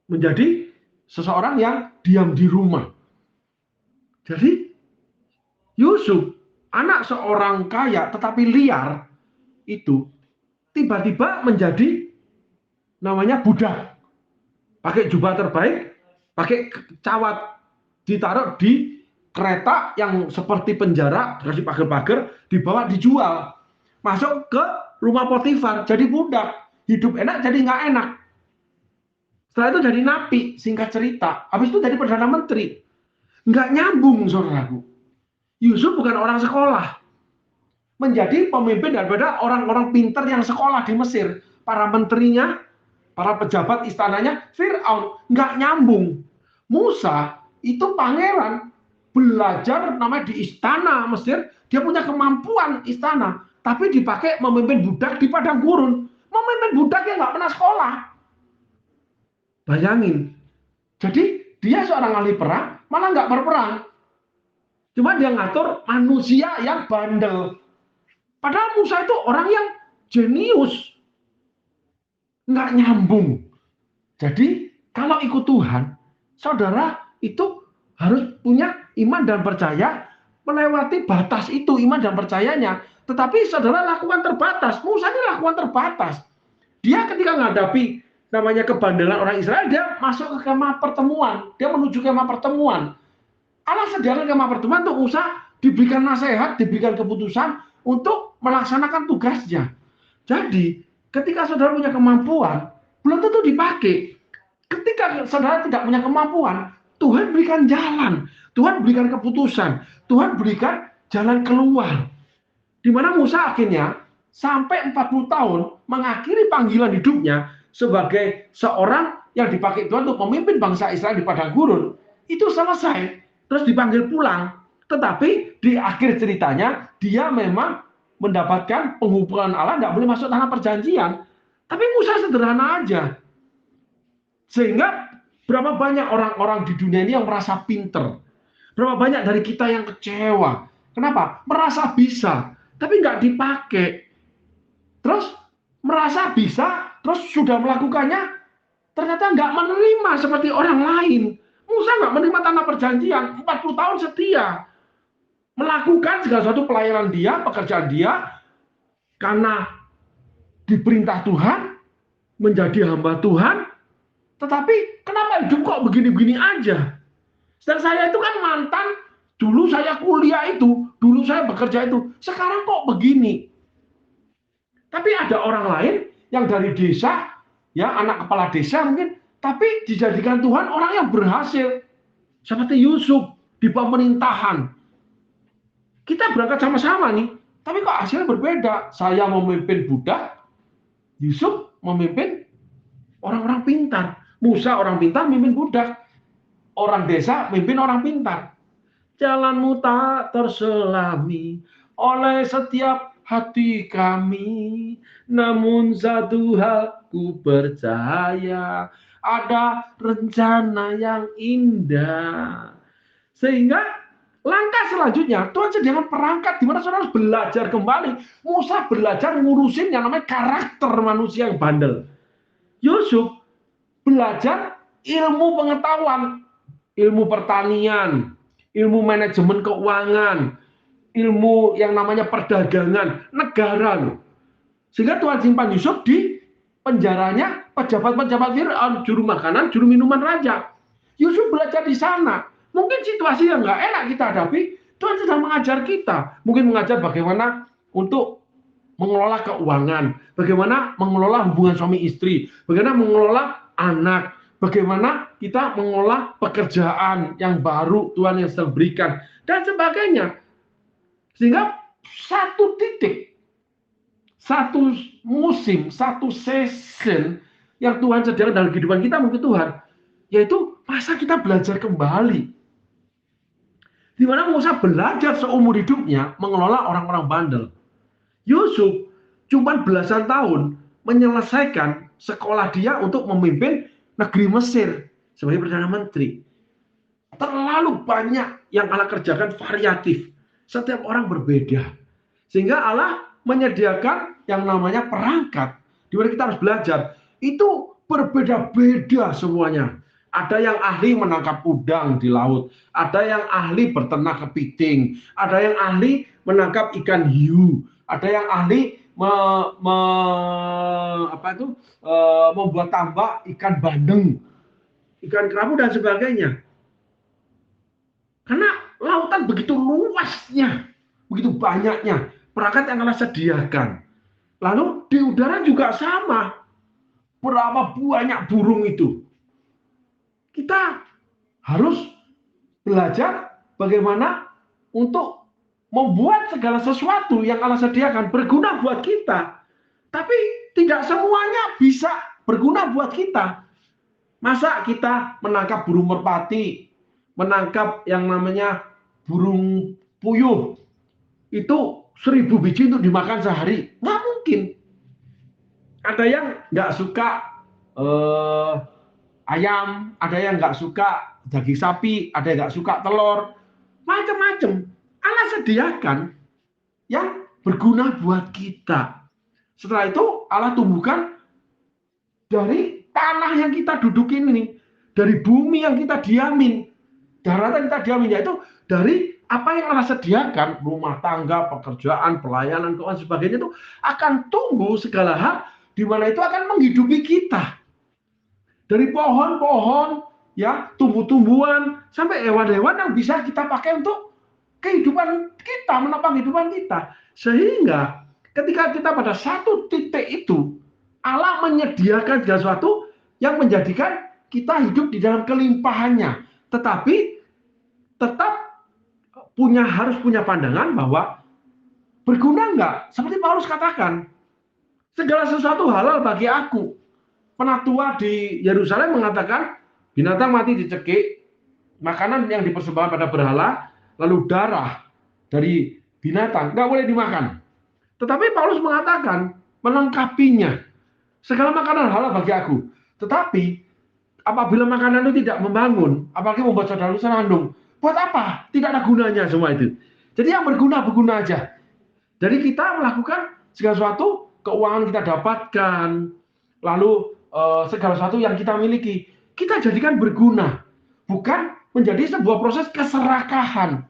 menjadi seseorang yang diam di rumah. Jadi Yusuf, anak seorang kaya tetapi liar, itu tiba-tiba menjadi namanya budak. Pakai jubah terbaik, pakai cawat, ditaruh di kereta yang seperti penjara, dikasih pagar-pagar, dibawa dijual. Masuk ke rumah Potifar, jadi budak. Hidup enak jadi nggak enak. Setelah itu jadi napi, singkat cerita. Habis itu jadi Perdana Menteri. Nggak nyambung, saudaraku. Yusuf bukan orang sekolah. Menjadi pemimpin daripada orang-orang pintar yang sekolah di Mesir. Para menterinya, para pejabat istananya, Fir'aun. Nggak nyambung. Musa itu pangeran. Belajar namanya di istana Mesir. Dia punya kemampuan istana. Tapi dipakai memimpin budak di padang gurun. Memimpin budak yang nggak pernah sekolah. Bayangin. Jadi dia seorang ahli perang, malah nggak berperang. Cuma dia ngatur manusia yang bandel. Padahal Musa itu orang yang jenius. Nggak nyambung. Jadi kalau ikut Tuhan, saudara itu harus punya iman dan percaya melewati batas itu, iman dan percayanya. Tetapi saudara lakukan terbatas. Musa ini lakukan terbatas. Dia ketika menghadapi namanya kebandelan orang Israel, dia masuk ke kemah pertemuan. Dia menuju kemah pertemuan. Allah sediakan kemah pertemuan untuk Musa diberikan nasihat, diberikan keputusan untuk melaksanakan tugasnya. Jadi, ketika saudara punya kemampuan, belum tentu dipakai. Ketika saudara tidak punya kemampuan, Tuhan berikan jalan, Tuhan berikan keputusan, Tuhan berikan jalan keluar. Di mana Musa akhirnya sampai 40 tahun mengakhiri panggilan hidupnya sebagai seorang yang dipakai Tuhan untuk memimpin bangsa Israel di padang gurun, itu selesai, terus dipanggil pulang. Tetapi di akhir ceritanya, dia memang mendapatkan penghubungan Allah, nggak boleh masuk tanah perjanjian. Tapi Musa sederhana aja. Sehingga berapa banyak orang-orang di dunia ini yang merasa pinter. Berapa banyak dari kita yang kecewa. Kenapa? Merasa bisa, tapi nggak dipakai. Terus merasa bisa, terus sudah melakukannya, ternyata nggak menerima seperti orang lain. Musa nggak menerima tanah perjanjian, 40 tahun setia. Melakukan segala sesuatu pelayanan dia, pekerjaan dia, karena diperintah Tuhan, menjadi hamba Tuhan, tetapi kenapa hidup kok begini-begini aja? Dan saya itu kan mantan, dulu saya kuliah itu, dulu saya bekerja itu, sekarang kok begini. Tapi ada orang lain yang dari desa, ya anak kepala desa mungkin, tapi dijadikan Tuhan orang yang berhasil. Seperti Yusuf di pemerintahan. Kita berangkat sama-sama nih, tapi kok hasilnya berbeda. Saya memimpin budak, Yusuf memimpin orang-orang pintar. Musa orang pintar memimpin budak. Orang desa memimpin orang pintar. Jalanmu tak terselami oleh setiap hati kami. Namun satu hal ku percaya, ada rencana yang indah. Sehingga langkah selanjutnya, Tuhan sediakan perangkat di mana saudara harus belajar kembali. Musa belajar ngurusin yang namanya karakter manusia yang bandel. Yusuf belajar ilmu pengetahuan, ilmu pertanian, ilmu manajemen keuangan, ilmu yang namanya perdagangan, negara. Sehingga Tuhan simpan Yusuf di penjaranya pejabat-pejabat Fir'aun, juru makanan, juru minuman raja. Yusuf belajar di sana. Mungkin situasi yang nggak enak kita hadapi, Tuhan sedang mengajar kita. Mungkin mengajar bagaimana untuk mengelola keuangan, bagaimana mengelola hubungan suami istri, bagaimana mengelola anak, bagaimana kita mengelola pekerjaan yang baru Tuhan yang sedang berikan, dan sebagainya. Sehingga satu titik, satu musim, satu season yang Tuhan sediakan dalam kehidupan kita mungkin Tuhan, yaitu masa kita belajar kembali. Di mana Musa belajar seumur hidupnya mengelola orang-orang bandel. Yusuf cuma belasan tahun menyelesaikan sekolah dia untuk memimpin negeri Mesir sebagai Perdana Menteri. Terlalu banyak yang Allah kerjakan variatif. Setiap orang berbeda. Sehingga Allah menyediakan yang namanya perangkat. Di mana kita harus belajar. Itu berbeda-beda semuanya. Ada yang ahli menangkap udang di laut, ada yang ahli berternak kepiting, ada yang ahli menangkap ikan hiu, ada yang ahli membuat tambak ikan bandeng, ikan kerapu dan sebagainya. Karena lautan begitu luasnya, begitu banyaknya perangkat yang Allah sediakan. Lalu di udara juga sama, berapa banyak burung itu. Kita harus belajar bagaimana untuk membuat segala sesuatu yang Allah sediakan berguna buat kita. Tapi tidak semuanya bisa berguna buat kita. Masa kita menangkap burung merpati, menangkap yang namanya burung puyuh, itu 1000 biji untuk dimakan sehari? Nggak mungkin. Ada yang nggak suka ayam, ada yang nggak suka daging sapi, ada yang nggak suka telur, macam-macam. Allah sediakan yang berguna buat kita. Setelah itu Allah tumbuhkan dari tanah yang kita dudukin ini, dari bumi yang kita diamin, daratan yang kita diamin, yaitu dari apa yang Allah sediakan, rumah tangga, pekerjaan, pelayanan, keuangan, sebagainya itu akan tumbuh segala hal, di mana itu akan menghidupi kita. Dari pohon-pohon, ya, tumbuh-tumbuhan, sampai hewan-hewan yang bisa kita pakai untuk kehidupan kita, menopang kehidupan kita. Sehingga ketika kita pada satu titik itu, Allah menyediakan segala sesuatu yang menjadikan kita hidup di dalam kelimpahannya. Tetapi tetap harus punya pandangan bahwa berguna enggak? Seperti Paulus katakan, segala sesuatu halal bagi aku. Penatua di Yerusalem mengatakan, binatang mati dicekik, makanan yang dipersembahkan pada berhala, lalu darah dari binatang nggak boleh dimakan. Tetapi Paulus mengatakan melengkapinya, segala makanan halal bagi aku. Tetapi apabila makanan itu tidak membangun, apalagi membuat saudara senandung, buat apa? Tidak ada gunanya semua itu. Jadi yang berguna aja. Jadi kita melakukan segala sesuatu, keuangan kita dapatkan, lalu segala sesuatu yang kita miliki, kita jadikan berguna, bukan menjadi sebuah proses keserakahan,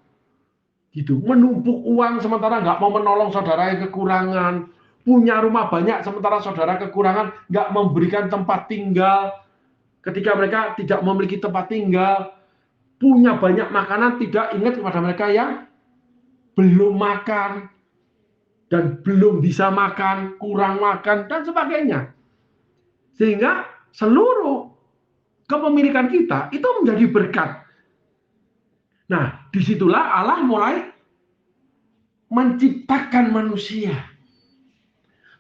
gitu. Menumpuk uang sementara nggak mau menolong saudara yang kekurangan, punya rumah banyak sementara saudara kekurangan, nggak memberikan tempat tinggal ketika mereka tidak memiliki tempat tinggal, punya banyak makanan tidak ingat kepada mereka yang belum makan, dan belum bisa makan, kurang makan, dan sebagainya. Sehingga seluruh kepemilikan kita itu menjadi berkat. Nah, disitulah Allah mulai menciptakan manusia.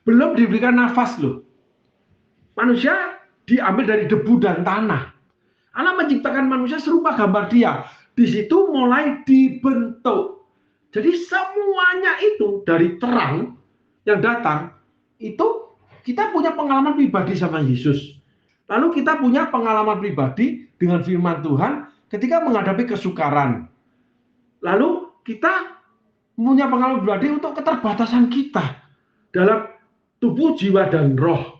Belum diberikan nafas loh. Manusia diambil dari debu dan tanah. Allah menciptakan manusia serupa gambar dia. Di situ mulai dibentuk. Jadi semuanya itu dari terang yang datang, itu kita punya pengalaman pribadi sama Yesus. Lalu kita punya pengalaman pribadi dengan firman Tuhan ketika menghadapi kesukaran. Lalu kita punya pengalaman pribadi untuk keterbatasan kita dalam tubuh, jiwa, dan roh.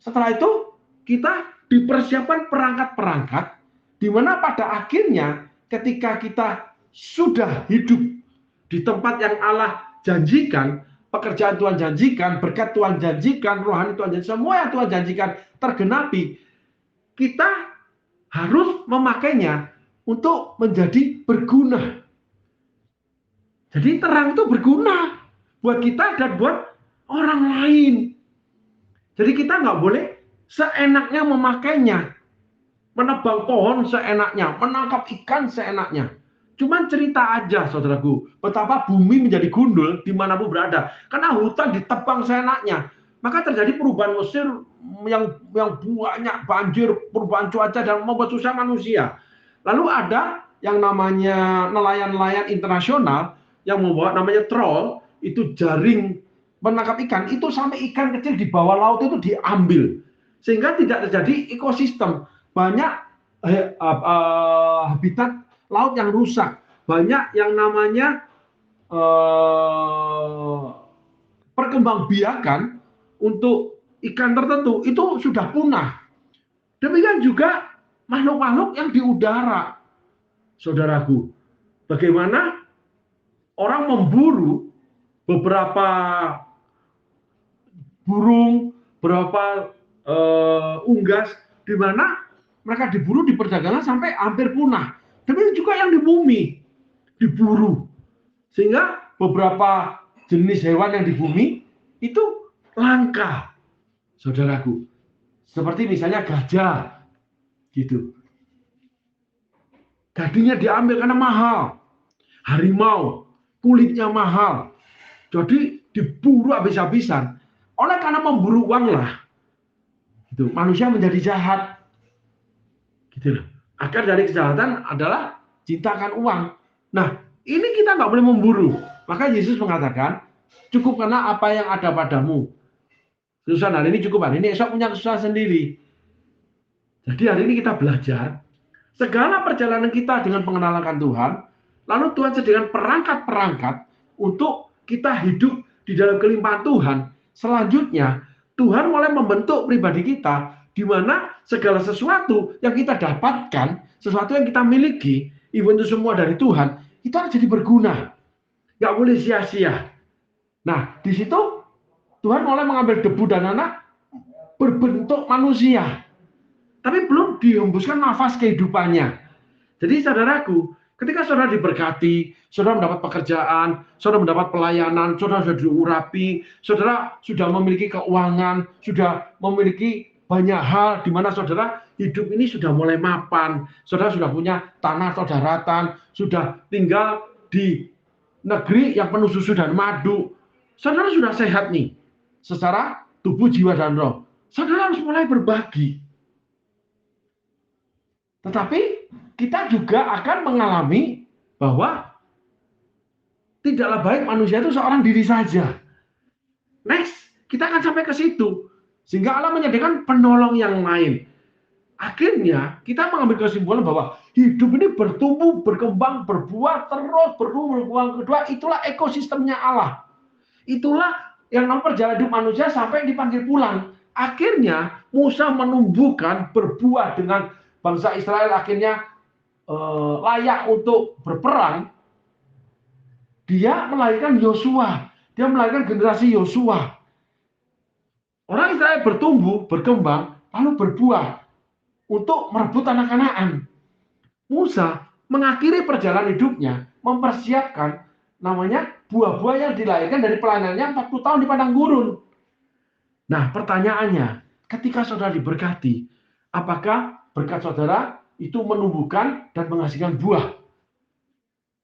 Setelah itu kita dipersiapkan perangkat-perangkat di mana pada akhirnya ketika kita sudah hidup di tempat yang Allah janjikan, pekerjaan Tuhan janjikan, berkat Tuhan janjikan, rohani Tuhan janjikan, semua yang Tuhan janjikan tergenapi, kita harus memakainya untuk menjadi berguna. Jadi terang itu berguna buat kita dan buat orang lain. Jadi kita nggak boleh seenaknya memakainya, menebang pohon seenaknya, menangkap ikan seenaknya. Cuman cerita aja, saudaraku, betapa bumi menjadi gundul dimanapun berada. Karena hutan ditebang seenaknya. Maka terjadi perubahan Mesir yang banyak, banjir, perubahan cuaca, dan membuat susah manusia. Lalu ada yang namanya nelayan-nelayan internasional yang membawa namanya troll, itu jaring menangkap ikan, itu sampai ikan kecil di bawah laut itu diambil. Sehingga tidak terjadi ekosistem. Banyak habitat laut yang rusak, banyak yang namanya perkembangbiakan untuk ikan tertentu itu sudah punah. Demikian juga makhluk-makhluk yang di udara, saudaraku. Bagaimana orang memburu beberapa burung, beberapa unggas, di mana mereka diburu di perdagangan sampai hampir punah. Demikian juga yang di bumi diburu, sehingga beberapa jenis hewan yang di bumi itu langka, saudaraku. Seperti misalnya gajah, gitu. Dagingnya diambil karena mahal. Harimau, kulitnya mahal. Jadi diburu habis-habisan. Oleh karena memburu uang lah, gitu. Manusia menjadi jahat. Gitu loh. Akar dari kejahatan adalah cintakan uang. Nah, ini kita nggak boleh memburu. Maka Yesus mengatakan, cukup karena apa yang ada padamu. Kesusahan hari ini cukup, hari ini esok punya kesusahan sendiri. Jadi hari ini kita belajar, segala perjalanan kita dengan pengenalan Tuhan, lalu Tuhan sediakan perangkat-perangkat untuk kita hidup di dalam kelimpahan Tuhan. Selanjutnya, Tuhan mulai membentuk pribadi kita, di mana segala sesuatu yang kita dapatkan, sesuatu yang kita miliki, even itu semua dari Tuhan, itu harus jadi berguna. Nggak boleh sia-sia. Nah, di situ Tuhan mulai mengambil debu dan anak berbentuk manusia. Tapi belum dihembuskan nafas kehidupannya. Jadi saudaraku, ketika saudara diberkati, saudara mendapat pekerjaan, saudara mendapat pelayanan, saudara sudah diurapi, saudara sudah memiliki keuangan, sudah memiliki banyak hal di mana saudara hidup ini sudah mulai mapan, saudara sudah punya tanah atau daratan, sudah tinggal di negeri yang penuh susu dan madu, saudara sudah sehat nih, secara tubuh, jiwa, dan roh. Saudara harus mulai berbagi. Tetapi kita juga akan mengalami bahwa tidaklah baik manusia itu seorang diri saja. Next, kita akan sampai ke situ. Sehingga Allah menyediakan penolong yang lain. Akhirnya kita mengambil kesimpulan bahwa hidup ini bertumbuh, berkembang, berbuah, terus berbuah kedua, itulah ekosistemnya Allah. Itulah yang namanya perjalanan hidup manusia sampai dipanggil pulang. Akhirnya Musa menumbuhkan, berbuah dengan bangsa Israel, akhirnya layak untuk berperang. Dia melahirkan Yosua, dia melahirkan generasi Yosua. Orang Israel bertumbuh, berkembang, lalu berbuah untuk merebut tanah Kanaan. Musa mengakhiri perjalanan hidupnya, mempersiapkan namanya buah-buah yang dilahirkan dari pelayanannya 40 tahun di padang gurun. Nah, pertanyaannya, ketika saudara diberkati, apakah berkat saudara itu menumbuhkan dan menghasilkan buah?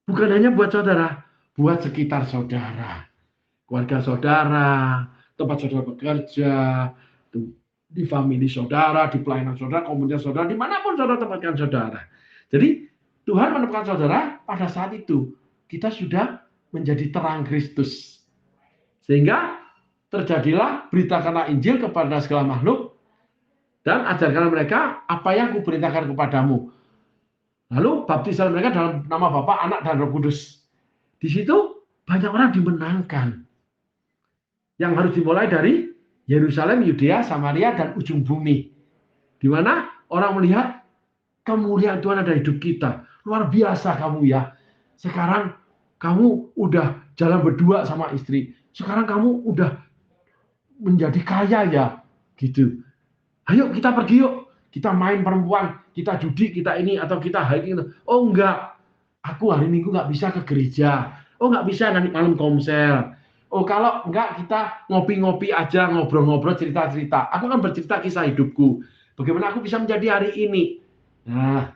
Bukan hanya buat saudara, buat sekitar saudara, keluarga saudara, tempat saudara bekerja, di famili saudara, di pelayanan saudara, komunitas saudara, dimanapun saudara tempatkan saudara. Jadi Tuhan menempatkan saudara pada saat itu kita sudah menjadi terang Kristus. Sehingga terjadilah beritakanlah Injil kepada segala makhluk dan ajarkanlah mereka apa yang kuperintahkan kepadamu. Lalu baptislah mereka dalam nama Bapa, Anak, dan Roh Kudus. Di situ banyak orang dimenangkan. Yang harus dimulai dari Yerusalem, Yudea, Samaria, dan ujung bumi. Di mana orang melihat kemuliaan Tuhan ada hidup kita. Luar biasa kamu ya. Sekarang kamu udah jalan berdua sama istri. Sekarang kamu udah menjadi kaya ya. Gitu. Ayo kita pergi yuk. Kita main perempuan, kita judi, kita ini, atau kita hiking. Oh enggak, aku hari Minggu nggak bisa ke gereja. Oh nggak bisa nanti malam komsel. Oh kalau enggak kita ngopi-ngopi aja, ngobrol-ngobrol, cerita-cerita. Aku kan bercerita kisah hidupku. Bagaimana aku bisa menjadi hari ini. Nah,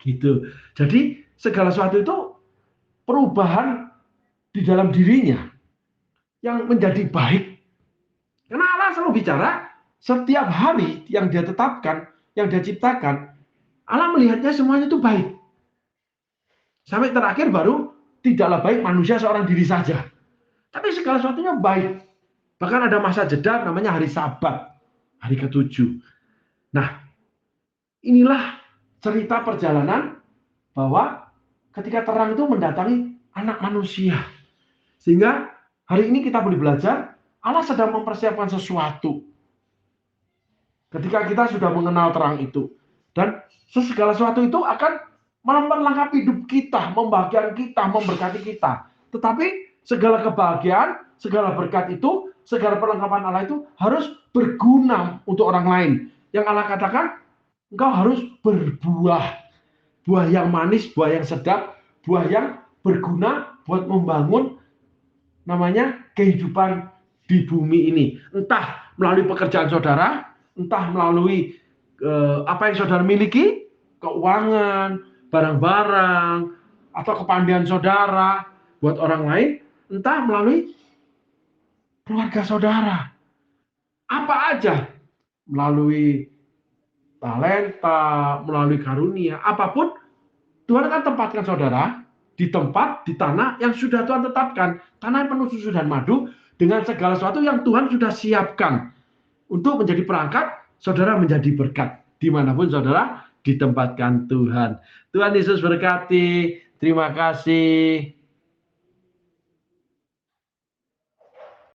gitu. Jadi segala sesuatu itu perubahan di dalam dirinya yang menjadi baik. Karena Allah selalu bicara setiap hari yang dia tetapkan, yang dia ciptakan, Allah melihatnya semuanya itu baik. Sampai terakhir baru tidaklah baik manusia seorang diri saja. Tapi segala sesuatunya baik. Bahkan ada masa jeda namanya hari Sabat, hari ke-7. Nah, inilah cerita perjalanan bahwa ketika terang itu mendatangi anak manusia. Sehingga hari ini kita boleh belajar, Allah sedang mempersiapkan sesuatu. Ketika kita sudah mengenal terang itu. Dan segala sesuatu itu akan melengkapi hidup kita, membahagiakan kita, memberkati kita. Tetapi segala kebahagiaan, segala berkat itu, segala perlengkapan Allah itu harus berguna untuk orang lain. Yang Allah katakan, engkau harus berbuah. Buah yang manis, buah yang sedap, buah yang berguna buat membangun namanya kehidupan di bumi ini. Entah melalui pekerjaan saudara, entah melalui apa yang saudara miliki, keuangan, barang-barang, atau kepandaian saudara buat orang lain, entah melalui keluarga saudara. Apa aja, melalui talenta, melalui karunia, apapun, Tuhan akan tempatkan saudara di tempat, di tanah yang sudah Tuhan tetapkan. Tanah yang penuh susu dan madu, dengan segala sesuatu yang Tuhan sudah siapkan. Untuk menjadi perangkat, saudara menjadi berkat. Dimanapun saudara ditempatkan Tuhan. Tuhan Yesus berkati. Terima kasih.